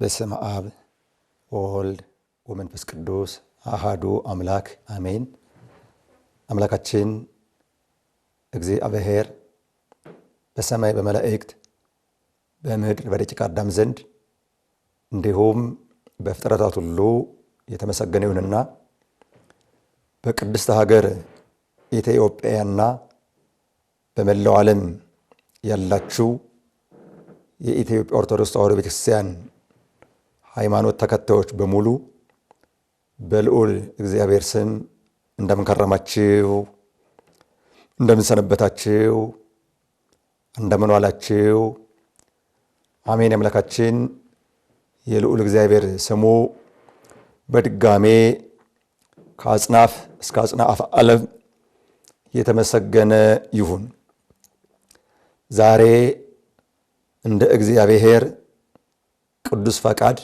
በስመ አብ ወወልድ ወመንፈስ ቅዱስ አሐዱ አምላክ አሜን። አምላካችን እግዚአብሔር በሰማይ በመላእክት በምድር በደቂቀ አዳም ዘንድ እንዲሁም በፍጥረታት ሁሉ የተመሰገነ ይሁንና በቅድስት ሀገር ኢትዮጵያና በመላው ዓለም ያላችሁ የኢትዮጵያ ኦርቶዶክስ ተዋሕዶ ቤተክርስቲያን ሃይማኖት ተከታዮች በሙሉ በልዑል እግዚአብሔር ስም እንደምን ከረማችሁ፣ እንደምን ሰነበታችሁ፣ እንደምን ዋላችሁ? አሜን። አምላካችን የልዑል እግዚአብሔር ስሙ በድጋሜ ከአጽናፍ እስከ አጽናፍ ዓለም የተመሰገነ ይሁን። ዛሬ እንደ እግዚአብሔር ቅዱስ ፈቃድ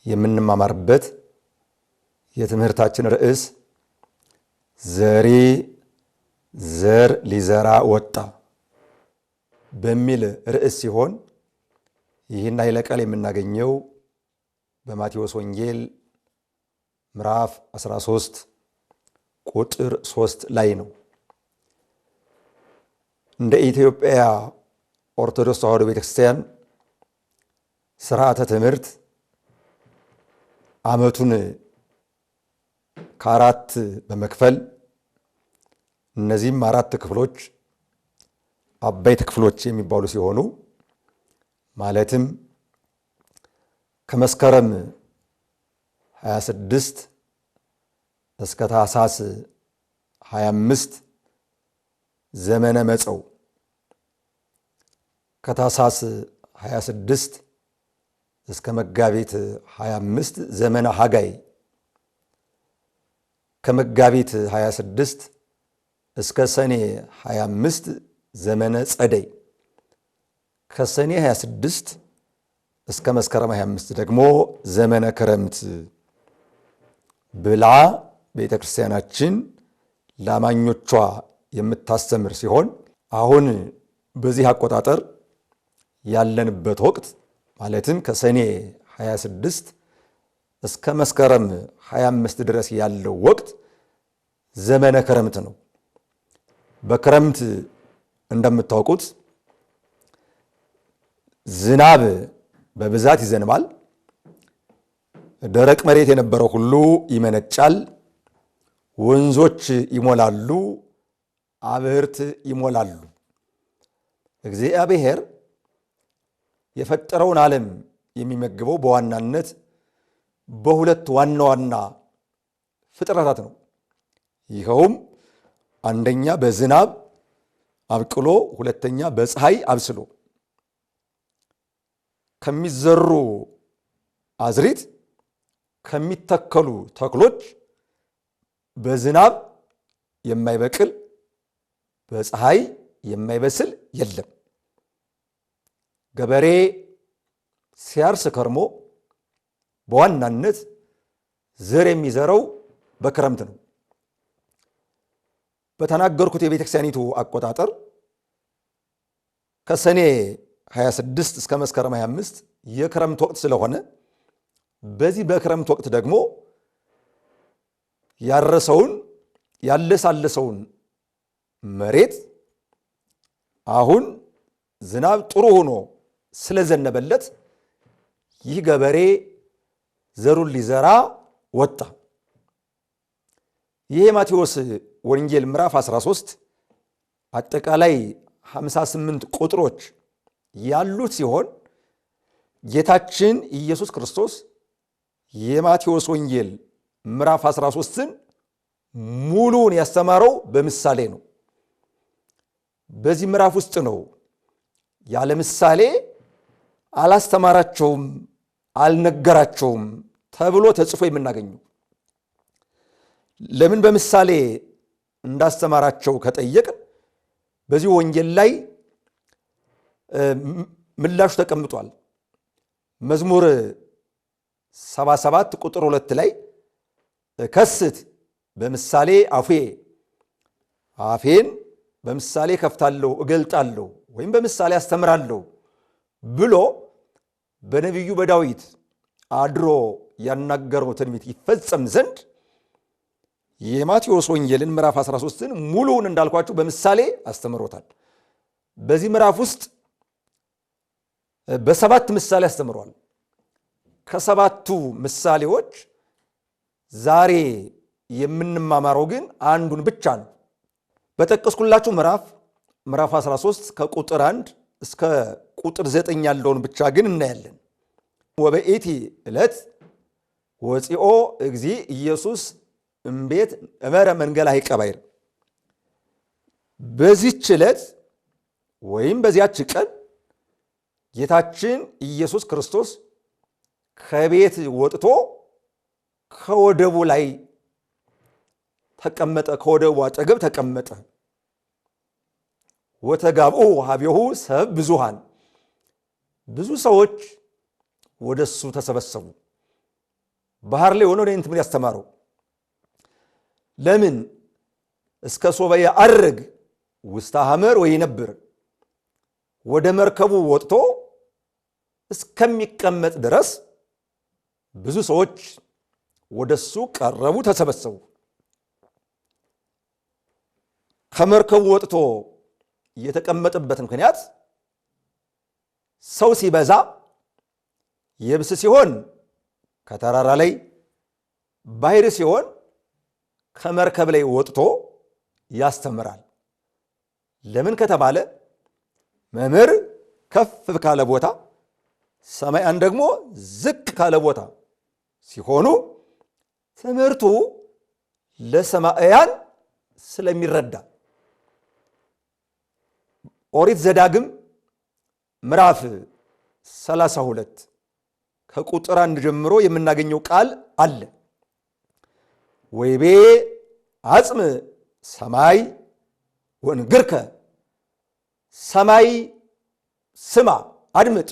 የምንማማርበት የትምህርታችን ርዕስ ዘሪ ዘር ሊዘራ ወጣ በሚል ርዕስ ሲሆን ይህን ኃይለ ቃል የምናገኘው በማቴዎስ ወንጌል ምዕራፍ 13 ቁጥር 3 ላይ ነው። እንደ ኢትዮጵያ ኦርቶዶክስ ተዋሕዶ ቤተክርስቲያን ስርዓተ ትምህርት ዓመቱን ከአራት በመክፈል እነዚህም አራት ክፍሎች አበይት ክፍሎች የሚባሉ ሲሆኑ ማለትም ከመስከረም 26 እስከ ታኅሳስ 25 ዘመነ መጸው፣ ከታኅሳስ 26 እስከ መጋቢት 25 ዘመነ ሐጋይ፣ ከመጋቢት 26 እስከ ሰኔ 25 ዘመነ ጸደይ፣ ከሰኔ 26 እስከ መስከረም 25 ደግሞ ዘመነ ክረምት ብላ ቤተክርስቲያናችን ለአማኞቿ የምታስተምር ሲሆን አሁን በዚህ አቆጣጠር ያለንበት ወቅት ማለትም ከሰኔ 26 እስከ መስከረም 25 ድረስ ያለው ወቅት ዘመነ ክረምት ነው። በክረምት እንደምታውቁት ዝናብ በብዛት ይዘንባል። ደረቅ መሬት የነበረው ሁሉ ይመነጫል፣ ወንዞች ይሞላሉ፣ አብህርት ይሞላሉ። እግዚአብሔር የፈጠረውን ዓለም የሚመግበው በዋናነት በሁለት ዋና ዋና ፍጥረታት ነው። ይኸውም አንደኛ በዝናብ አብቅሎ፣ ሁለተኛ በፀሐይ አብስሎ። ከሚዘሩ አዝሪት ከሚተከሉ ተክሎች በዝናብ የማይበቅል በፀሐይ የማይበስል የለም። ገበሬ ሲያርስ ከርሞ በዋናነት ዘር የሚዘራው በክረምት ነው። በተናገርኩት የቤተክርስቲያኒቱ አቆጣጠር ከሰኔ 26 እስከ መስከረም 25 የክረምት ወቅት ስለሆነ በዚህ በክረምት ወቅት ደግሞ ያረሰውን ያለሳለሰውን መሬት አሁን ዝናብ ጥሩ ሆኖ ስለዘነበለት ይህ ገበሬ ዘሩን ሊዘራ ወጣ። ይህ ማቴዎስ ወንጌል ምዕራፍ 13 አጠቃላይ 58 ቁጥሮች ያሉት ሲሆን ጌታችን ኢየሱስ ክርስቶስ የማቴዎስ ወንጌል ምዕራፍ 13ን ሙሉውን ያስተማረው በምሳሌ ነው። በዚህ ምዕራፍ ውስጥ ነው ያለ ምሳሌ አላስተማራቸውም አልነገራቸውም ተብሎ ተጽፎ የምናገኘው። ለምን በምሳሌ እንዳስተማራቸው ከጠየቅን በዚህ ወንጌል ላይ ምላሹ ተቀምጧል። መዝሙር 77 ቁጥር 2 ላይ ከስት በምሳሌ አፌን በምሳሌ ከፍታለሁ እገልጣለሁ ወይም በምሳሌ አስተምራለሁ ብሎ በነቢዩ በዳዊት አድሮ ያናገረው ትንቢት ይፈጸም ዘንድ የማቴዎስ ወንጌልን ምዕራፍ 13ን ሙሉውን እንዳልኳችሁ በምሳሌ አስተምሮታል። በዚህ ምዕራፍ ውስጥ በሰባት ምሳሌ አስተምሯል። ከሰባቱ ምሳሌዎች ዛሬ የምንማማረው ግን አንዱን ብቻ ነው። በጠቀስኩላችሁ ምዕራፍ 13 ከቁጥር 1 እስከ ቁጥር 9 ያለውን ብቻ ግን እናያለን። ወበኢቲ ዕለት ወፂኦ እግዚእ ኢየሱስ እምቤት እመረ መንገላ ይቀባይር። በዚህች ዕለት ወይም በዚያች ቀን ጌታችን ኢየሱስ ክርስቶስ ከቤት ወጥቶ ከወደቡ ላይ ተቀመጠ፣ ከወደቡ አጠገብ ተቀመጠ። ወተጋብኡ ሀቤሁ ሰብ ብዙሃን፣ ብዙ ሰዎች ወደሱ ተሰበሰቡ። ባህር ላይ ሆኖ ይህን ትምህርት ያስተማረው ለምን? እስከ ሶበ ያዐርግ ውስተ ሐመር ወይነብር፣ ወደ መርከቡ ወጥቶ እስከሚቀመጥ ድረስ ብዙ ሰዎች ወደሱ ቀረቡ፣ ተሰበሰቡ። ከመርከቡ ወጥቶ የተቀመጠበት ምክንያት ሰው ሲበዛ የብስ ሲሆን ከተራራ ላይ፣ ባህር ሲሆን ከመርከብ ላይ ወጥቶ ያስተምራል። ለምን ከተባለ መምህር ከፍ ካለ ቦታ፣ ሰማያን ደግሞ ዝቅ ካለ ቦታ ሲሆኑ ትምህርቱ ለሰማያን ስለሚረዳ። ኦሪት ዘዳግም ምዕራፍ 32 ከቁጥር 1 ጀምሮ የምናገኘው ቃል አለ። ወይቤ አጽም ሰማይ ወንግርከ፣ ሰማይ ስማ አድምጥ፣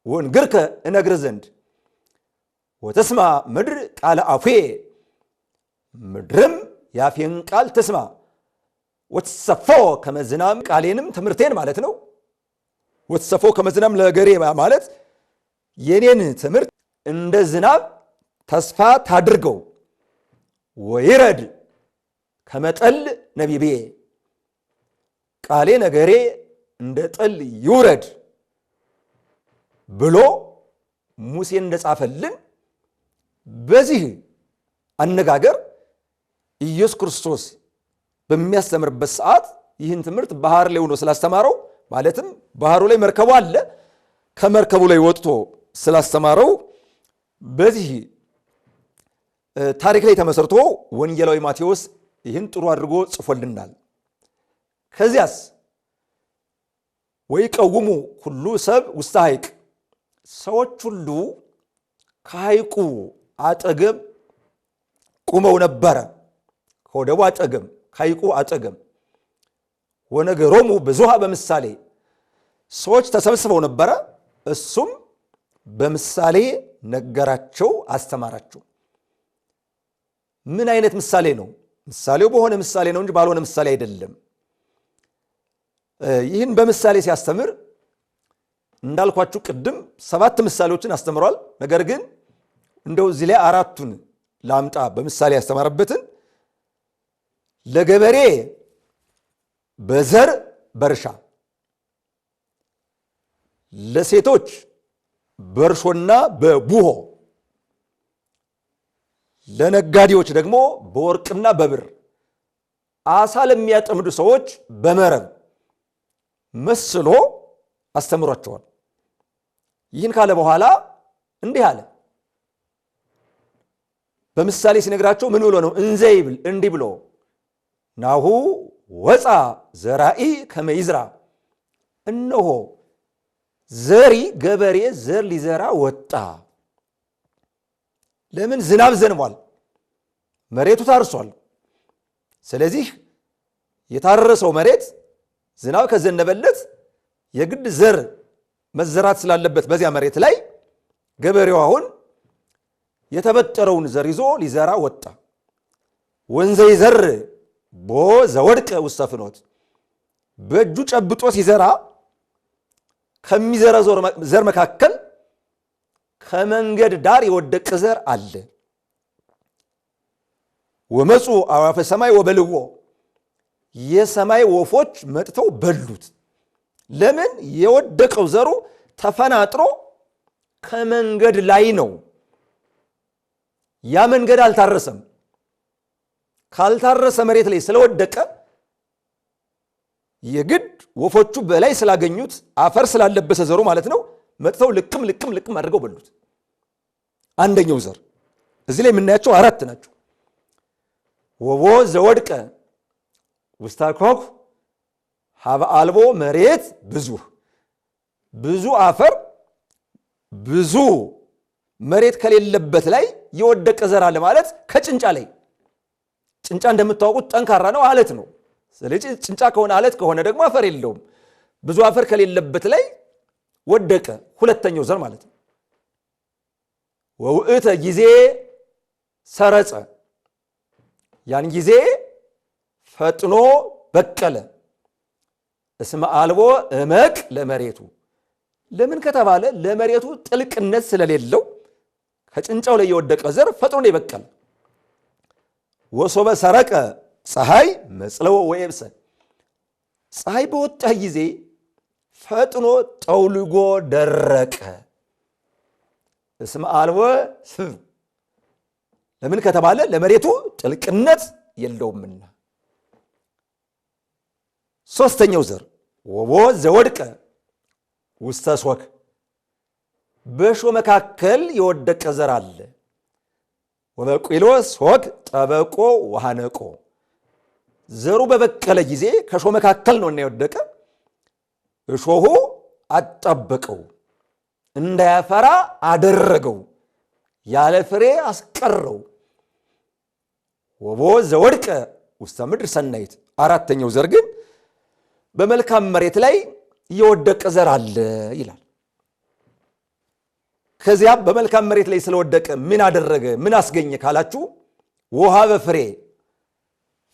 ወንግርከ እነግር ዘንድ ወተስማ ምድር ቃለ አፌ፣ ምድርም ያፌን ቃል ትስማ። ወትሰፎ ከመዝናም፣ ቃሌንም ትምህርቴን ማለት ነው። ወትሰፎ ከመዝናም ለገሬ ማለት የኔን ትምህርት እንደ ዝናብ ተስፋ ታድርገው። ወይረድ ከመጠል ነቢቤ፣ ቃሌ ነገሬ እንደ ጠል ይውረድ ብሎ ሙሴ እንደጻፈልን በዚህ አነጋገር ኢየሱስ ክርስቶስ በሚያስተምርበት ሰዓት ይህን ትምህርት ባህር ላይ ሆኖ ስላስተማረው፣ ማለትም ባህሩ ላይ መርከቡ አለ፣ ከመርከቡ ላይ ወጥቶ ስላስተማረው በዚህ ታሪክ ላይ ተመሰርቶ ወንጌላዊ ማቴዎስ ይህን ጥሩ አድርጎ ጽፎልናል። ከዚያስ ወይ ቀውሙ ሁሉ ሰብ ውስተ ሐይቅ፣ ሰዎች ሁሉ ከሐይቁ አጠገብ ቁመው ነበረ። ከወደቡ አጠገብ፣ ከሐይቁ አጠገብ። ወነገሮሙ ብዙሃ በምሳሌ፣ ሰዎች ተሰብስበው ነበረ። እሱም በምሳሌ ነገራቸው፣ አስተማራቸው። ምን አይነት ምሳሌ ነው? ምሳሌው በሆነ ምሳሌ ነው እንጂ ባልሆነ ምሳሌ አይደለም። ይህን በምሳሌ ሲያስተምር እንዳልኳችሁ ቅድም 7 ምሳሌዎችን አስተምሯል። ነገር ግን እንደው እዚህ ላይ 4ቱን ላምጣ። በምሳሌ ያስተማረበትን ለገበሬ በዘር በእርሻ፣ ለሴቶች በእርሾና በቡሆ፣ ለነጋዴዎች ደግሞ በወርቅና በብር፣ አሳ ለሚያጠምዱ ሰዎች በመረብ መስሎ አስተምሯቸዋል። ይህን ካለ በኋላ እንዲህ አለ። በምሳሌ ሲነግራቸው ምን ብሎ ነው? እንዘይብል እንዲህ ብሎ ናሁ ወፃ ዘራኢ ከመይዝራ እነሆ ዘሪ ገበሬ ዘር ሊዘራ ወጣ። ለምን? ዝናብ ዘንቧል፣ መሬቱ ታርሷል። ስለዚህ የታረሰው መሬት ዝናብ ከዘነበለት የግድ ዘር መዘራት ስላለበት በዚያ መሬት ላይ ገበሬው አሁን የተበጠረውን ዘር ይዞ ሊዘራ ወጣ። ወንዘ ይዘር ቦ ዘወድቀ ውስተ ፍኖት በእጁ ጨብጦ ሲዘራ ከሚዘራ ዘር መካከል ከመንገድ ዳር የወደቀ ዘር አለ። ወመፁ አዕዋፈ ሰማይ ወበልዎ የሰማይ ወፎች መጥተው በሉት። ለምን? የወደቀው ዘሩ ተፈናጥሮ ከመንገድ ላይ ነው። ያ መንገድ አልታረሰም። ካልታረሰ መሬት ላይ ስለወደቀ የግድ ወፎቹ በላይ ስላገኙት አፈር ስላለበሰ ዘሩ ማለት ነው መጥተው ልቅም ልቅም ልቅም አድርገው በሉት። አንደኛው ዘር እዚህ ላይ የምናያቸው 4 ናቸው። ወቦ ዘወድቀ ውስተ ኮኩ ሀበ አልቦ መሬት ብዙ አፈር ብዙ መሬት ከሌለበት ላይ የወደቀ ዘር አለ ማለት ከጭንጫ ላይ። ጭንጫ እንደምታውቁት ጠንካራ ነው፣ አለት ነው። ስለዚህ ጭንጫ ከሆነ አለት ከሆነ ደግሞ አፈር የለውም። ብዙ አፈር ከሌለበት ላይ ወደቀ። ሁለተኛው ዘር ማለት ነው። ወውእተ ጊዜ ሰረጸ ያን ጊዜ ፈጥኖ በቀለ። እስመ አልቦ እመቅ ለመሬቱ ለምን ከተባለ ለመሬቱ ጥልቅነት ስለሌለው ከጭንጫው ላይ የወደቀ ዘር ፈጥኖ ይበቀል። ወሶበ ሰረቀ ፀሐይ መጽለወ ወየብሰ ፀሐይ በወጣ ጊዜ ፈጥኖ ጠውልጎ ደረቀ። እስመ አልቦ ስብ ለምን ከተባለ ለመሬቱ ጥልቅነት የለውምና። ሶስተኛው ዘር ወቦ ዘወድቀ ውስተ ሶክ በሾ መካከል የወደቀ ዘር አለ። ወበቂሎ ሶክ ጠበቆ ወሃነቆ ዘሩ በበቀለ ጊዜ ከሾ መካከል ነው እና የወደቀ እሾሁ አጣበቀው፣ እንዳያፈራ አደረገው፣ ያለ ፍሬ አስቀረው። ወቦ ዘወድቀ ውስተ ምድር ሰናይት አራተኛው ዘር ግን በመልካም መሬት ላይ የወደቀ ዘር አለ ይላል። ከዚያም በመልካም መሬት ላይ ስለወደቀ ምን አደረገ? ምን አስገኘ ካላችሁ ውሃ በፍሬ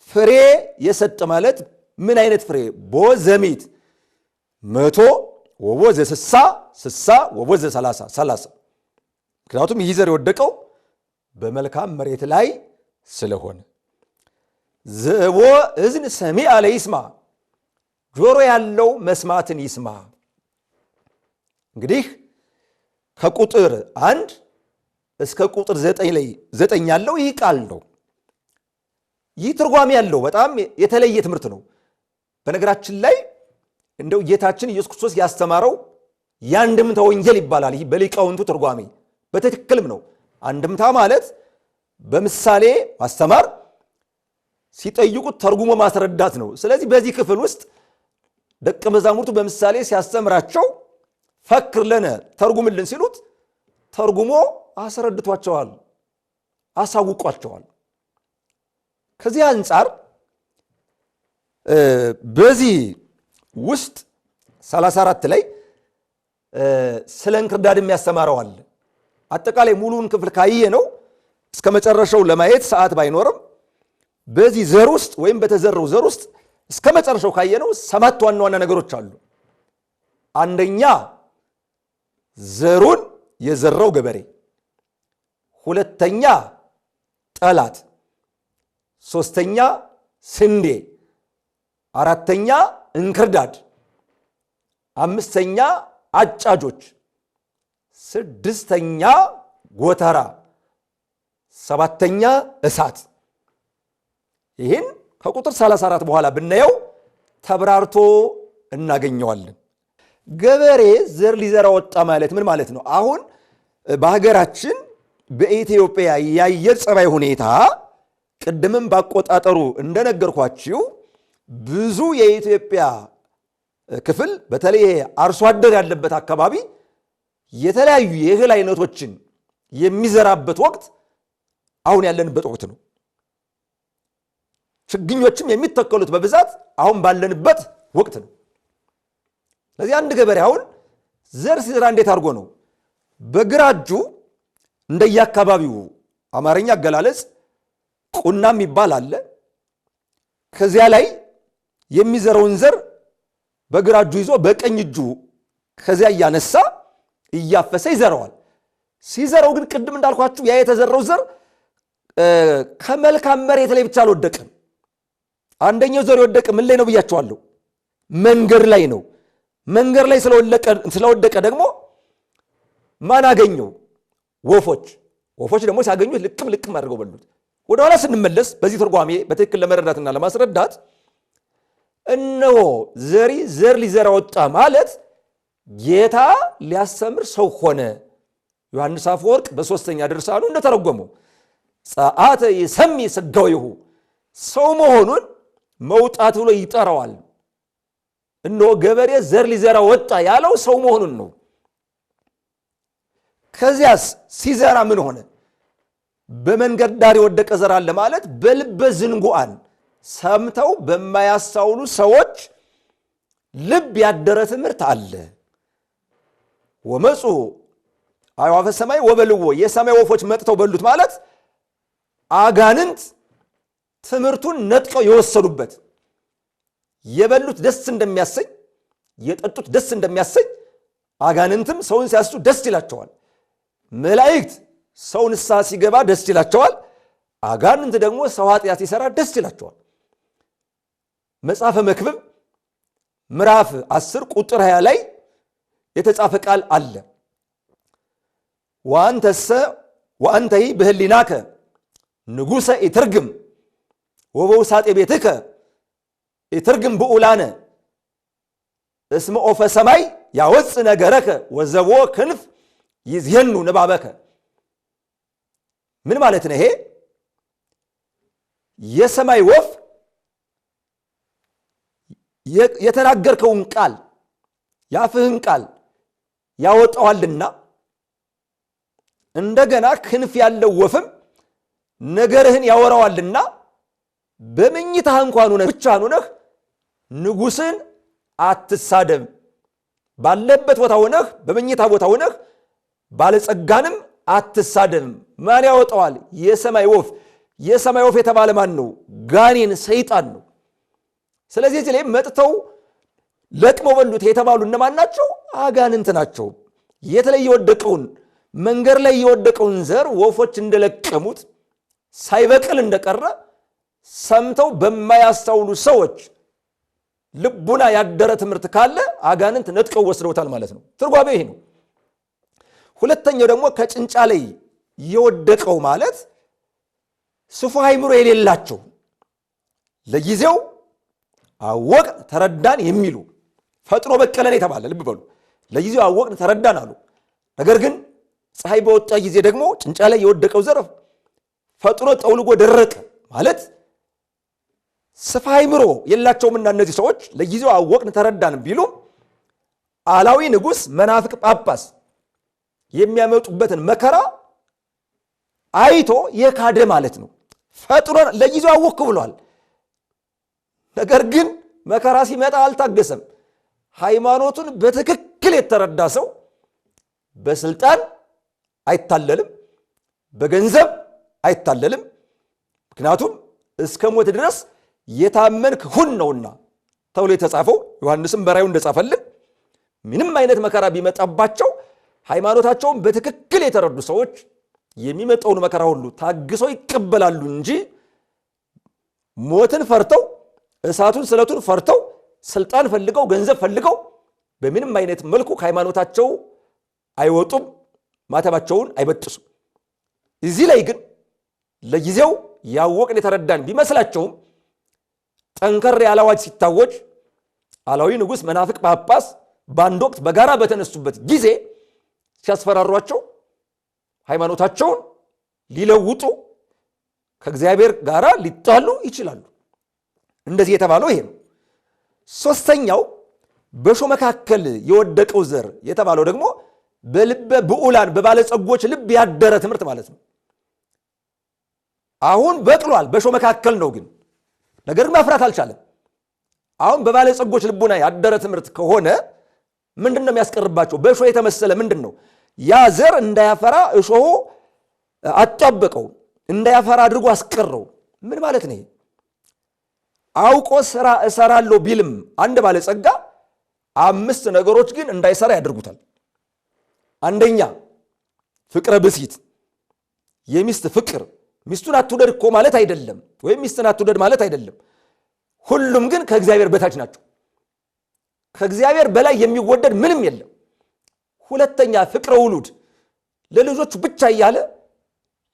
ፍሬ የሰጠ ማለት ምን አይነት ፍሬ? ቦ ዘሚት 100 ወቦ ዘ60 ወቦ ዘ30 ምክንያቱም ይህ ዘር የወደቀው በመልካም መሬት ላይ ስለሆነ። ዘቦ እዝን ሰሚዐ ለይስማ ጆሮ ያለው መስማትን ይስማ። እንግዲህ ከቁጥር 1 እስከ ቁጥር 9 ላይ 9 ያለው ይህ ቃል ነው። ይህ ትርጓሜ ያለው በጣም የተለየ ትምህርት ነው። በነገራችን ላይ እንደው ጌታችን ኢየሱስ ክርስቶስ ያስተማረው የአንድምታ ወንጌል ይባላል። ይህ በሊቃውንቱ ትርጓሜ በትክክልም ነው። አንድምታ ማለት በምሳሌ ማስተማር፣ ሲጠይቁት ተርጉሞ ማስረዳት ነው። ስለዚህ በዚህ ክፍል ውስጥ ደቀ መዛሙርቱ በምሳሌ ሲያስተምራቸው ፈክር ለነ ተርጉምልን ሲሉት ተርጉሞ አስረድቷቸዋል፣ አሳውቋቸዋል። ከዚህ አንጻር በዚህ ውስጥ 34 ላይ ስለ እንክርዳድ የሚያስተማረው አለ። አጠቃላይ ሙሉን ክፍል ካየ ነው እስከ መጨረሻው ለማየት ሰዓት ባይኖርም በዚህ ዘር ውስጥ ወይም በተዘራው ዘር ውስጥ እስከ መጨረሻው ካየነው 7 ዋና ዋና ነገሮች አሉ። አንደኛ ዘሩን የዘራው ገበሬ፣ ሁለተኛ ጠላት፣ ሶስተኛ ስንዴ፣ አራተኛ እንክርዳድ፣ አምስተኛ አጫጆች፣ ስድስተኛ ጎተራ፣ ሰባተኛ እሳት። ይህን ከቁጥር 34 በኋላ ብናየው ተብራርቶ እናገኘዋለን። ገበሬ ዘር ሊዘራ ወጣ ማለት ምን ማለት ነው? አሁን በሀገራችን በኢትዮጵያ የአየር ጸባይ ሁኔታ ቅድምም ባቆጣጠሩ እንደነገርኳችሁ ብዙ የኢትዮጵያ ክፍል በተለይ አርሶ አደር ያለበት አካባቢ የተለያዩ የእህል አይነቶችን የሚዘራበት ወቅት አሁን ያለንበት ወቅት ነው። ችግኞችም የሚተከሉት በብዛት አሁን ባለንበት ወቅት ነው። ስለዚህ አንድ ገበሬ አሁን ዘር ሲዘራ እንዴት አድርጎ ነው? በግራ እጁ እንደየአካባቢው አማርኛ አገላለጽ ቁናም ይባል አለ። ከዚያ ላይ የሚዘራውን ዘር በግራ እጁ ይዞ በቀኝ እጁ ከዚያ እያነሳ እያፈሰ ይዘራዋል። ሲዘራው ግን ቅድም እንዳልኳችሁ ያ የተዘራው ዘር ከመልካም መሬት ላይ ብቻ አልወደቀም። አንደኛው ዘር የወደቀ ምን ላይ ነው ብያቸዋለሁ? መንገድ ላይ ነው። መንገድ ላይ ስለወደቀ ደግሞ ማን አገኘው? ወፎች ደግሞ ሲያገኙት ልቅም አድርገው በሉት። ወደ ኋላ ስንመለስ በዚህ ትርጓሜ በትክክል ለመረዳትና ለማስረዳት እነሆ ዘሪ ዘር ሊዘራ ወጣ ማለት ጌታ ሊያስተምር ሰው ሆነ። ዮሐንስ አፈወርቅ በሶስተኛ ድርሳኑ እንደተረጎመው ጸአተ ይሰሚ ስጋዊሁ ሰው መሆኑን መውጣት ብሎ ይጠራዋል። እነሆ ገበሬ ዘር ሊዘራ ወጣ ያለው ሰው መሆኑን ነው። ከዚያስ ሲዘራ ምን ሆነ? በመንገድ ዳር የወደቀ ዘር አለ ማለት በልበ ዝንጉዓን ሰምተው በማያስተውሉ ሰዎች ልብ ያደረ ትምህርት አለ። ወመፁ አዕዋፈ ሰማይ ወበልዎ የሰማይ ወፎች መጥተው በሉት ማለት አጋንንት ትምህርቱን ነጥቀው የወሰዱበት የበሉት ደስ እንደሚያሰኝ የጠጡት ደስ እንደሚያሰኝ አጋንንትም ሰውን ሲያስቱ ደስ ይላቸዋል። መላእክት ሰው ንስሐ ሲገባ ደስ ይላቸዋል። አጋንንት ደግሞ ሰው ኃጢአት ሲሰራ ደስ ይላቸዋል። መጽሐፈ መክብብ ምዕራፍ 10 ቁጥር 20 ላይ የተጻፈ ቃል አለ። ወአንተሂ በህሊናከ ንጉሰ ኢትርግም ወበውሳጤ ቤትከ ኢትርግም ብኡላነ እስመ ኦፈ ሰማይ ያወፅ ነገረከ ወዘቦ ክንፍ ይዝየኑ ንባበከ። ምን ማለት ነው ይሄ? የሰማይ ወፍ የተናገርከውን ቃል ያፍህን ቃል ያወጣዋልና እንደገና ክንፍ ያለው ወፍም ነገርህን ያወራዋልና በመኝታህ እንኳን ሆነህ ብቻህን ሆነህ ንጉሥን አትሳደብ። ባለበት ቦታ ሆነህ በመኝታ ቦታ ሆነህ ባለጸጋንም አትሳደብ። ማን ያወጣዋል? የሰማይ ወፍ። የሰማይ ወፍ የተባለ ማን ነው? ጋኔን ሰይጣን ነው። ስለዚህ እዚህ ላይ መጥተው ለቅመው በሉት የተባሉ እነማን ናቸው? አጋንንት ናቸው። የተለየ የወደቀውን መንገድ ላይ የወደቀውን ዘር ወፎች እንደለቀሙት ሳይበቅል እንደቀረ ሰምተው በማያስተውሉ ሰዎች ልቡና ያደረ ትምህርት ካለ አጋንንት ነጥቀው ወስደውታል ማለት ነው። ትርጓሜው ይሄ ነው። ሁለተኛው ደግሞ ከጭንጫ ላይ የወደቀው ማለት ስፉህ አእምሮ የሌላቸው ለጊዜው አወቅን ተረዳን የሚሉ ፈጥኖ በቀለን የተባለ ልብ በሉ። ለጊዜው አወቅን ተረዳን አሉ። ነገር ግን ፀሐይ በወጣ ጊዜ ደግሞ ጭንጫ ላይ የወደቀው ዘር ፈጥኖ ጠውልጎ ደረቀ ማለት ስፉህ አእምሮ የላቸውምና እነዚህ ሰዎች ለጊዜው አወቅን ተረዳን ቢሉም አላዊ ንጉሥ መናፍቅ ጳጳስ የሚያመጡበትን መከራ አይቶ የካደ ማለት ነው። ፈጥኖ ለጊዜው አወቅኩ ብሏል። ነገር ግን መከራ ሲመጣ አልታገሰም። ሃይማኖቱን በትክክል የተረዳ ሰው በስልጣን አይታለልም፣ በገንዘብ አይታለልም። ምክንያቱም እስከ ሞት ድረስ የታመንክ ሁን ነውና ተብሎ የተጻፈው ዮሐንስም በራእዩ እንደጻፈልን ምንም አይነት መከራ ቢመጣባቸው ሃይማኖታቸውን በትክክል የተረዱ ሰዎች የሚመጣውን መከራ ሁሉ ታግሰው ይቀበላሉ እንጂ ሞትን ፈርተው እሳቱን ስለቱን ፈርተው ስልጣን ፈልገው ገንዘብ ፈልገው በምንም አይነት መልኩ ሃይማኖታቸው አይወጡም፣ ማተባቸውን አይበጥሱም። እዚህ ላይ ግን ለጊዜው ያወቅን የተረዳን ቢመስላቸውም ጠንከር ያለ አዋጅ ሲታወጅ አላዊ ንጉሥ መናፍቅ ጳጳስ በአንድ ወቅት በጋራ በተነሱበት ጊዜ ሲያስፈራሯቸው ሃይማኖታቸውን ሊለውጡ ከእግዚአብሔር ጋር ሊጣሉ ይችላሉ። እንደዚህ የተባለው ይሄ ነው። ሶስተኛው በእሾህ መካከል የወደቀው ዘር የተባለው ደግሞ በልበ ብዑላን በባለጸጎች ልብ ያደረ ትምህርት ማለት ነው። አሁን በቅሏል፣ በእሾህ መካከል ነው ግን ነገር ግን ማፍራት አልቻለም። አሁን በባለጸጎች ልቡና ያደረ ትምህርት ከሆነ ምንድን ነው የሚያስቀርባቸው? በእሾህ የተመሰለ ምንድን ነው? ያ ዘር እንዳያፈራ እሾሁ አጣበቀው፣ እንዳያፈራ አድርጎ አስቀረው። ምን ማለት ነው? አውቆ ስራ እሰራለሁ ቢልም አንድ ባለጸጋ 5 ነገሮች ግን እንዳይሰራ ያደርጉታል። አንደኛ ፍቅረ ብሲት፣ የሚስት ፍቅር። ሚስቱን አትውደድ እኮ ማለት አይደለም፣ ወይም ሚስትን አትውደድ ማለት አይደለም። ሁሉም ግን ከእግዚአብሔር በታች ናቸው። ከእግዚአብሔር በላይ የሚወደድ ምንም የለም። ሁለተኛ ፍቅረ ውሉድ፣ ለልጆቹ ብቻ እያለ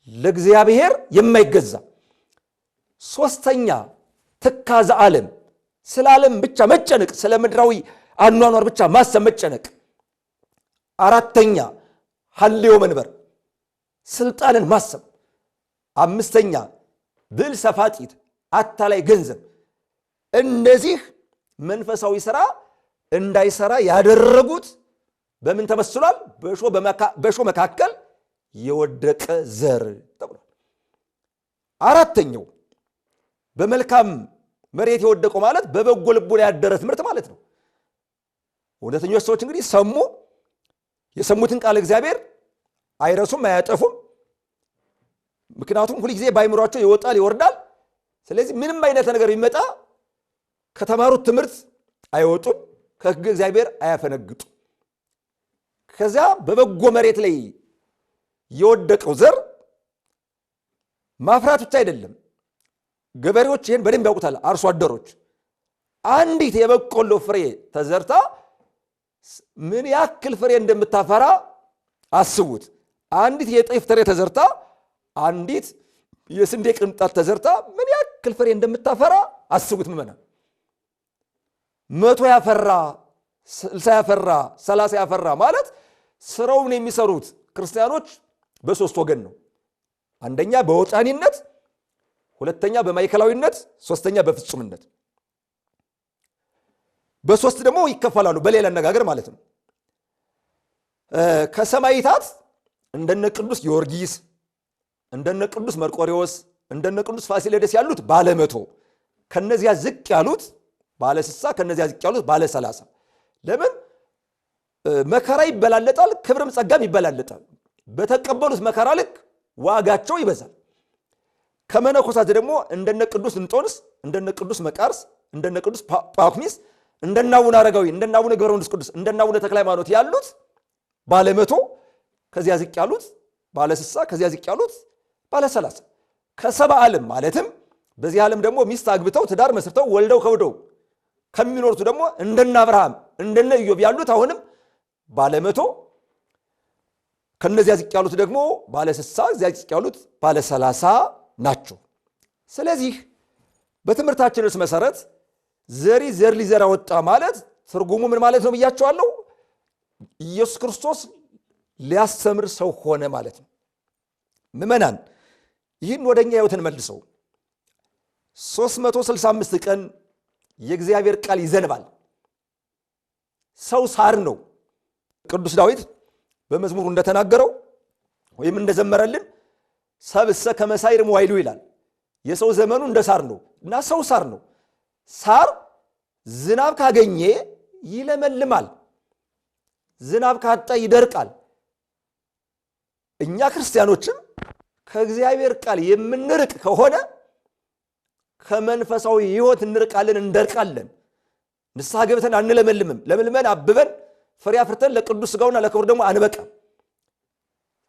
ለእግዚአብሔር የማይገዛ። ሶስተኛ ትካዘ ዓለም፣ ስለ ዓለም ብቻ መጨነቅ፣ ስለ ምድራዊ አኗኗር ብቻ ማሰብ መጨነቅ። አራተኛ ሀልዮ መንበር፣ ስልጣንን ማሰብ። አምስተኛ ብዕል ሰፋጢት፣ አታላይ ገንዘብ። እነዚህ መንፈሳዊ ሥራ እንዳይሰራ ያደረጉት በምን ተመስሏል? በእሾህ መካከል የወደቀ ዘር ተብሏል። አራተኛው በመልካም መሬት የወደቀው ማለት በበጎ ልቡና ያደረ ትምህርት ማለት ነው። እውነተኞች ሰዎች እንግዲህ ሰሙ፣ የሰሙትን ቃል እግዚአብሔር አይረሱም፣ አያጠፉም። ምክንያቱም ሁልጊዜ በአይምሯቸው ይወጣል ይወርዳል። ስለዚህ ምንም አይነት ነገር ቢመጣ ከተማሩት ትምህርት አይወጡም፣ ከሕግ እግዚአብሔር አያፈነግጡ። ከዚያ በበጎ መሬት ላይ የወደቀው ዘር ማፍራት ብቻ አይደለም። ገበሬዎች ይህን በደንብ ያውቁታል። አርሶ አደሮች አንዲት የበቆሎ ፍሬ ተዘርታ ምን ያክል ፍሬ እንደምታፈራ አስቡት። አንዲት የጤፍ ፍሬ ተዘርታ፣ አንዲት የስንዴ ቅንጣት ተዘርታ ምን ያክል ፍሬ እንደምታፈራ አስቡት። ምመና 100 ያፈራ፣ 60 ያፈራ፣ 30 ያፈራ ማለት ስራውን የሚሰሩት ክርስቲያኖች በ3 ወገን ነው። አንደኛ በወጣኒነት፣ ሁለተኛ በማዕከላዊነት፣ ሶስተኛ በፍጹምነት። በ3 ደግሞ ይከፈላሉ። በሌላ አነጋገር ማለት ነው ከሰማዕታት እንደነ ቅዱስ ጊዮርጊስ፣ እንደነ ቅዱስ መርቆሬዎስ፣ እንደነ ቅዱስ ፋሲለደስ ያሉት ባለ 100፣ ከነዚያ ዝቅ ያሉት ባለ 60፣ ከነዚያ ዝቅ ያሉት ባለ 30። ለምን? መከራ ይበላለጣል፣ ክብርም ጸጋም ይበላለጣል። በተቀበሉት መከራ ልክ ዋጋቸው ይበዛል። ከመነኮሳት ደግሞ እንደነ ቅዱስ እንጦንስ፣ እንደነ ቅዱስ መቃርስ፣ እንደነ ቅዱስ ጳኩሚስ፣ እንደነ አቡነ አረጋዊ፣ እንደነ አቡነ ገብረ መንፈስ ቅዱስ፣ እንደነ አቡነ ተክለ ሃይማኖት ያሉት ባለ 100፣ ከዚያ ዝቅ ያሉት ባለ 60፣ ከዚያ ዝቅ ያሉት ባለ 30። ከሰባ ዓለም ማለትም በዚህ ዓለም ደግሞ ሚስት አግብተው ትዳር መስርተው ወልደው ከብደው ከሚኖሩት ደግሞ እንደነ አብርሃም፣ እንደነ ኢዮብ ያሉት አሁንም ባለ 100፣ ከነዚያ ዝቅ ያሉት ደግሞ ባለ 60፣ እዚያ ዝቅ ያሉት ባለ 30 ናቸው። ስለዚህ በትምህርታችን ርዕስ መሰረት ዘሪ ዘር ሊዘራ ወጣ ማለት ትርጉሙ ምን ማለት ነው ብያቸዋለሁ። ኢየሱስ ክርስቶስ ሊያስተምር ሰው ሆነ ማለት ነው። ምዕመናን ይህን ወደኛ ሕይወትን መልሰው 365 ቀን የእግዚአብሔር ቃል ይዘንባል። ሰው ሳር ነው። ቅዱስ ዳዊት በመዝሙሩ እንደተናገረው ወይም እንደዘመረልን ሰብእሰ ከመ ሳዕር መዋዕሉ ይላል። የሰው ዘመኑ እንደ ሳር ነው እና ሰው ሳር ነው። ሳር ዝናብ ካገኘ ይለመልማል፣ ዝናብ ካጣ ይደርቃል። እኛ ክርስቲያኖችም ከእግዚአብሔር ቃል የምንርቅ ከሆነ ከመንፈሳዊ ሕይወት እንርቃለን፣ እንደርቃለን። ንስሐ ገብተን አንለመልምም። ለምልመን አብበን ፍሬ አፍርተን ለቅዱስ ሥጋውና ለክብር ደግሞ አንበቃም።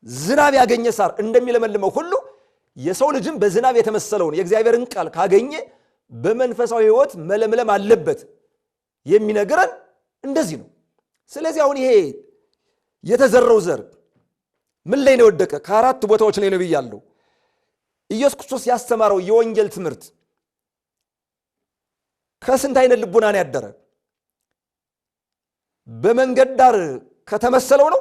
ዝናብ ያገኘ ሳር እንደሚለመልመው ሁሉ የሰው ልጅም በዝናብ የተመሰለውን የእግዚአብሔርን ቃል ካገኘ በመንፈሳዊ ሕይወት መለምለም አለበት የሚነግረን እንደዚህ ነው። ስለዚህ አሁን ይሄ የተዘራው ዘር ምን ላይ ነው የወደቀ? ከ4 ቦታዎች ላይ ነው ብያለሁ። ኢየሱስ ክርስቶስ ያስተማረው የወንጌል ትምህርት ከስንት አይነት ልቡና ነው ያደረ? በመንገድ ዳር ከተመሰለው ነው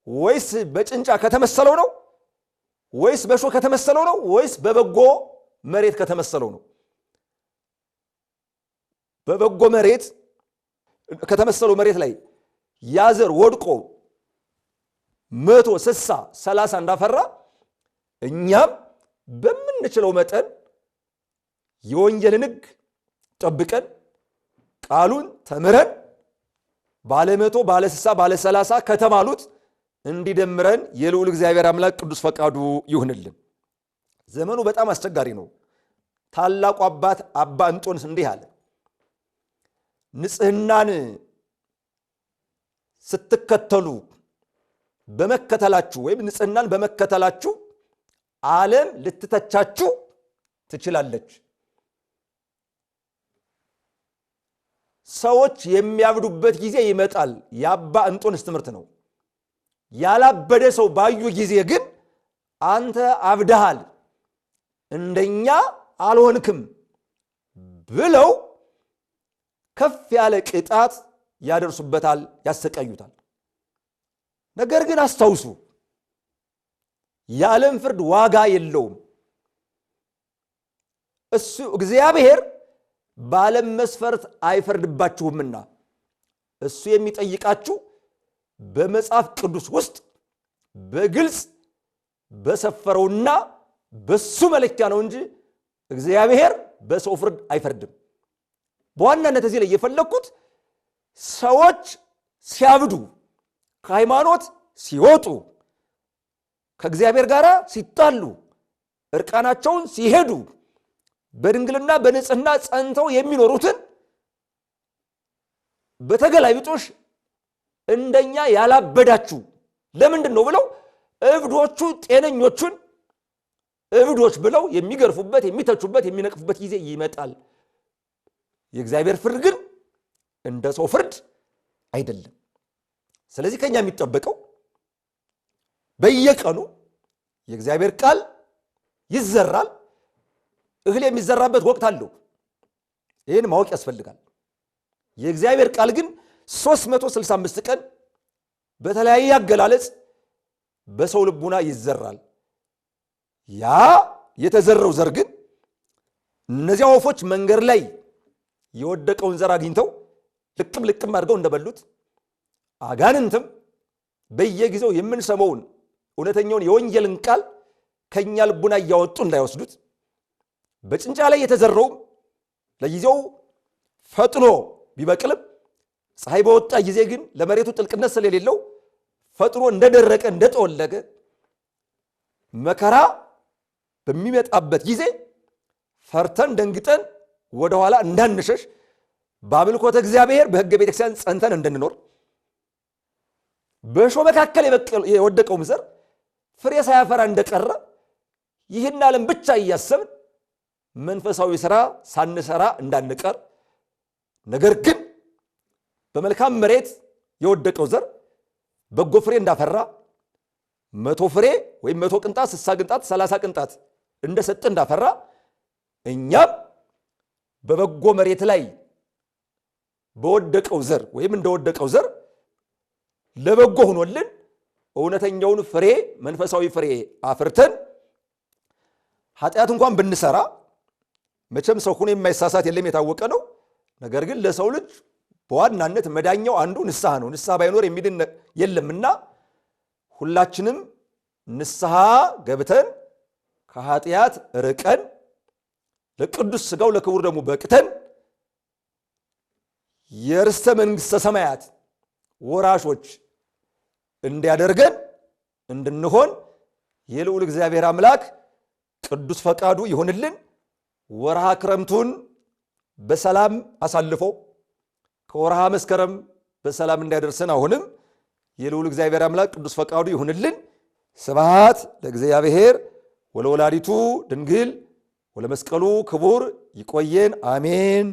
ወይስ በጭንጫ ከተመሰለው ነው ወይስ በእሾህ ከተመሰለው ነው ወይስ በበጎ መሬት ከተመሰለው ነው? በበጎ መሬት ከተመሰለው መሬት ላይ ያዘር ወድቆ 160 30 እንዳፈራ እኛም በምንችለው መጠን የወንጌልን ሕግ ጠብቀን ቃሉን ተምረን ባለ 100 ባለ 60 ባለ 30 ከተማሉት እንዲደምረን የልዑል እግዚአብሔር አምላክ ቅዱስ ፈቃዱ ይሁንልን። ዘመኑ በጣም አስቸጋሪ ነው። ታላቁ አባት አባ እንጦንስ እንዲህ አለ፣ ንጽህናን ስትከተሉ በመከተላችሁ ወይም ንጽህናን በመከተላችሁ ዓለም ልትተቻችሁ ትችላለች። ሰዎች የሚያብዱበት ጊዜ ይመጣል። የአባ እንጦንስ ትምህርት ነው። ያላበደ ሰው ባዩ ጊዜ ግን አንተ አብደሃል፣ እንደኛ አልሆንክም ብለው ከፍ ያለ ቅጣት ያደርሱበታል፣ ያሰቃዩታል። ነገር ግን አስታውሱ፣ የዓለም ፍርድ ዋጋ የለውም። እሱ እግዚአብሔር በዓለም መስፈርት አይፈርድባችሁምና እሱ የሚጠይቃችሁ በመጽሐፍ ቅዱስ ውስጥ በግልጽ በሰፈረውና በሱ መለኪያ ነው እንጂ እግዚአብሔር በሰው ፍርድ አይፈርድም። በዋናነት እዚህ ላይ የፈለኩት ሰዎች ሲያብዱ፣ ከሃይማኖት ሲወጡ፣ ከእግዚአብሔር ጋር ሲጣሉ፣ እርቃናቸውን ሲሄዱ፣ በድንግልና በንጽህና ጸንተው የሚኖሩትን በተገላቢጦሽ እንደኛ ያላበዳችሁ ለምንድን ነው ብለው እብዶቹ ጤነኞቹን እብዶች ብለው የሚገርፉበት፣ የሚተቹበት፣ የሚነቅፉበት ጊዜ ይመጣል። የእግዚአብሔር ፍርድ ግን እንደ ሰው ፍርድ አይደለም። ስለዚህ ከኛ የሚጠበቀው በየቀኑ የእግዚአብሔር ቃል ይዘራል። እህል የሚዘራበት ወቅት አለው። ይህን ማወቅ ያስፈልጋል። የእግዚአብሔር ቃል ግን 365 ቀን በተለያየ አገላለጽ በሰው ልቡና ይዘራል። ያ የተዘራው ዘር ግን እነዚያ ወፎች መንገድ ላይ የወደቀውን ዘር አግኝተው ልቅም ልቅም አድርገው እንደበሉት አጋንንትም በየጊዜው የምንሰማውን እውነተኛውን የወንጌልን ቃል ከኛ ልቡና እያወጡ እንዳይወስዱት በጭንጫ ላይ የተዘራውም ለጊዜው ፈጥኖ ቢበቅልም ፀሐይ በወጣ ጊዜ ግን ለመሬቱ ጥልቅነት ስለሌለው ፈጥኖ እንደደረቀ እንደጠወለገ መከራ በሚመጣበት ጊዜ ፈርተን ደንግጠን ወደኋላ እንዳንሸሽ በአምልኮተ እግዚአብሔር በሕገ ቤተክርስቲያን ጸንተን እንድንኖር በእሾህ መካከል የወደቀውም ዘር ፍሬ ሳያፈራ እንደቀረ ይህን ዓለም ብቻ እያሰብን መንፈሳዊ ሥራ ሳንሰራ እንዳንቀር፣ ነገር ግን በመልካም መሬት የወደቀው ዘር በጎ ፍሬ እንዳፈራ 100 ፍሬ ወይም 100 ቅንጣት 60 ቅንጣት 30 ቅንጣት እንደሰጠ እንዳፈራ እኛም በበጎ መሬት ላይ በወደቀው ዘር ወይም እንደወደቀው ዘር ለበጎ ሆኖልን እውነተኛውን ፍሬ መንፈሳዊ ፍሬ አፍርተን ኃጢአት እንኳን ብንሰራ መቼም ሰው ሆኖ የማይሳሳት የለም የታወቀ ነው። ነገር ግን ለሰው ልጅ በዋናነት መዳኛው አንዱ ንስሐ ነው። ንስሐ ባይኖር የሚድን የለምና ሁላችንም ንስሐ ገብተን ከኃጢአት ርቀን ለቅዱስ ሥጋው ለክቡር ደሙ በቅተን የርስተ መንግሥተ ሰማያት ወራሾች እንዲያደርገን እንድንሆን የልዑል እግዚአብሔር አምላክ ቅዱስ ፈቃዱ ይሁንልን። ወርሃ ክረምቱን በሰላም አሳልፎ ከወርሃ መስከረም በሰላም እንዲያደርሰን አሁንም የልዑል እግዚአብሔር አምላክ ቅዱስ ፈቃዱ ይሁንልን። ስብሐት ለእግዚአብሔር ወለወላዲቱ ድንግል ወለመስቀሉ ክቡር። ይቆየን። አሜን።